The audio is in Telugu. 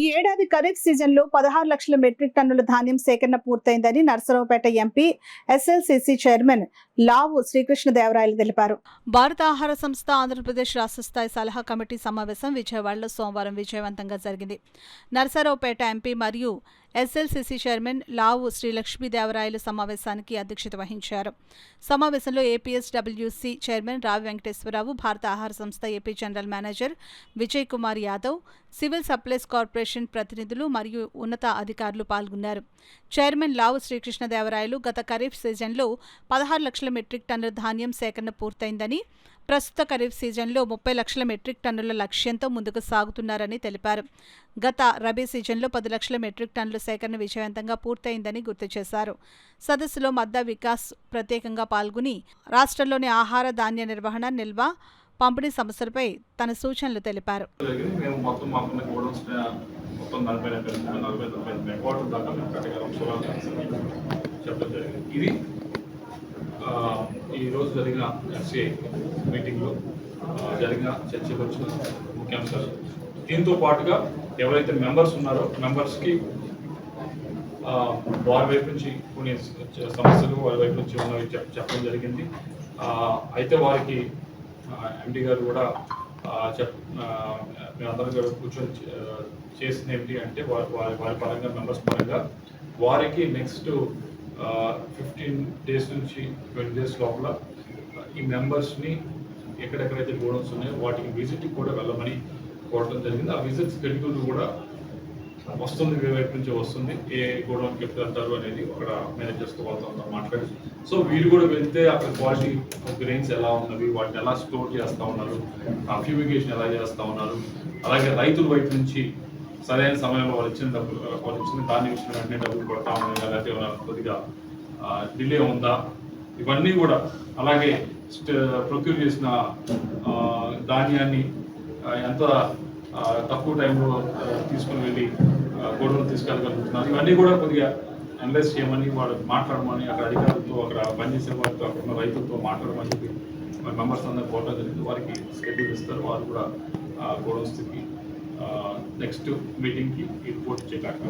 ఈ ఏడాది ఖరీఫ్ సీజన్లో 16 లక్షల మెట్రిక్ టన్నుల ధాన్యం సేకరణ పూర్తయిందని నర్సరావుపేట ఎంపీ ఎస్ఎల్సీసీ చైర్మన్ లావు శ్రీకృష్ణదేవరాయలు తెలిపారు. భారత ఆహార సంస్థ ఆంధ్రప్రదేశ్ రాష్ట్ర స్థాయి సలహా కమిటీ సమావేశం విజయవాడలో సోమవారం విజయవంతంగా జరిగింది. నర్సరావుపేట ఎంపీ మరియు ఎస్ఎల్సీసీ చైర్మన్ లావు శ్రీలక్ష్మీదేవరాయలు సమావేశానికి అధ్యక్షత వహించారు. సమావేశంలో ఏపీఎస్డబ్ల్యూసీ చైర్మన్ రావి వెంకటేశ్వరరావు, భారత ఆహార సంస్థ AP general manager Vijay Kumar Yadav, civil supplies corporation ప్రతినిధులు మరియు ఉన్నత అధికారులు పాల్గొన్నారు. చైర్మన్ లావు శ్రీకృష్ణదేవరాయలు గత ఖరీఫ్ సీజన్లో 16 లక్షల మెట్రిక్ టన్నుల ధాన్యం సేకరణ పూర్తయిందని, ప్రస్తుత ఖరీఫ్ సీజన్లో 30 లక్షల మెట్రిక్ టన్నుల లక్ష్యంతో ముందుకు సాగుతున్నారని తెలిపారు. గత రబీ సీజన్లో 10 లక్షల మెట్రిక్ టన్నుల సేకరణ విజయవంతంగా పూర్తయిందని గుర్తు చేశారు. సదస్సులో మద్దా వికాస్ ప్రత్యేకంగా పాల్గొని రాష్ట్రంలోని ఆహార ధాన్య నిర్వహణ, నిల్వ, పంపిణీ సమస్యలపై తన సూచనలు తెలిపారు. ఈ రోజు జరిగిన ఎస్ఏ మీటింగ్లో జరిగిన చర్చకు వచ్చిన ముఖ్యాంశాలు, దీంతో పాటుగా ఎవరైతే మెంబర్స్ ఉన్నారో మెంబర్స్కి వారి వైపు నుంచి కొన్ని సమస్యలు వారి వైపు నుంచి ఉన్నవి చెప్పడం జరిగింది. అయితే వారికి ఎండి గారు కూడా మేమందరం కూడా కూర్చొని చేసింది ఏమిటి అంటే వారి పరంగా మెంబర్స్ పరంగా వారికి నెక్స్ట్ 15 days నుంచి 20 days లోపల ఈ మెంబర్స్ని ఎక్కడెక్కడైతే గోడౌన్స్ ఉన్నాయో వాటికి విజిట్కి కూడా వెళ్ళమని కోరడం జరిగింది. ఆ విజిట్ షెడ్యూల్ కూడా వస్తుంది, వైపు నుంచి వస్తుంది, ఏ గోడౌన్కి ఎప్పుడు వెళ్తారు అనేది అక్కడ మేనేజర్స్తో వాళ్ళతో మాట్లాడి, సో వీళ్ళు కూడా వెళ్తే అక్కడ క్వాలిటీ గ్రెయిన్స్ ఎలా ఉన్నవి, వాటిని ఎలా స్టోర్ చేస్తూ ఉన్నారు, ఫ్యూమిగేషన్ ఎలా చేస్తూ ఉన్నారు, అలాగే రైతుల వైపు నుంచి సరైన సమయంలో వాళ్ళు ఇచ్చిన ధాన్యం ఇచ్చిన వెంటనే డబ్బులు కొడతా ఉన్నాయి, లేకపోతే ఏమైనా కొద్దిగా డిలే ఉందా, ఇవన్నీ కూడా, అలాగే ప్రొక్యూర్ చేసిన ధాన్యాన్ని ఎంత తక్కువ టైంలో తీసుకుని వెళ్ళి గోడౌన్ తీసుకెళ్ళగలుగుతున్నారు, ఇవన్నీ కూడా కొద్దిగా అనలైజ్ చేయమని వాళ్ళు మాట్లాడమని అక్కడ అధికారులతో, అక్కడ పనిచేసే వారితో, అక్కడ ఉన్న రైతులతో మాట్లాడమని చెప్పి మెంబర్స్ అందరూ కోరడం జరిగింది. వారికి షెడ్యూల్ ఇస్తారు, వారు కూడా గోడౌన్స్కి నెక్స్ట్ మీటింగ్కి రిపోర్ట్ చేయడానికి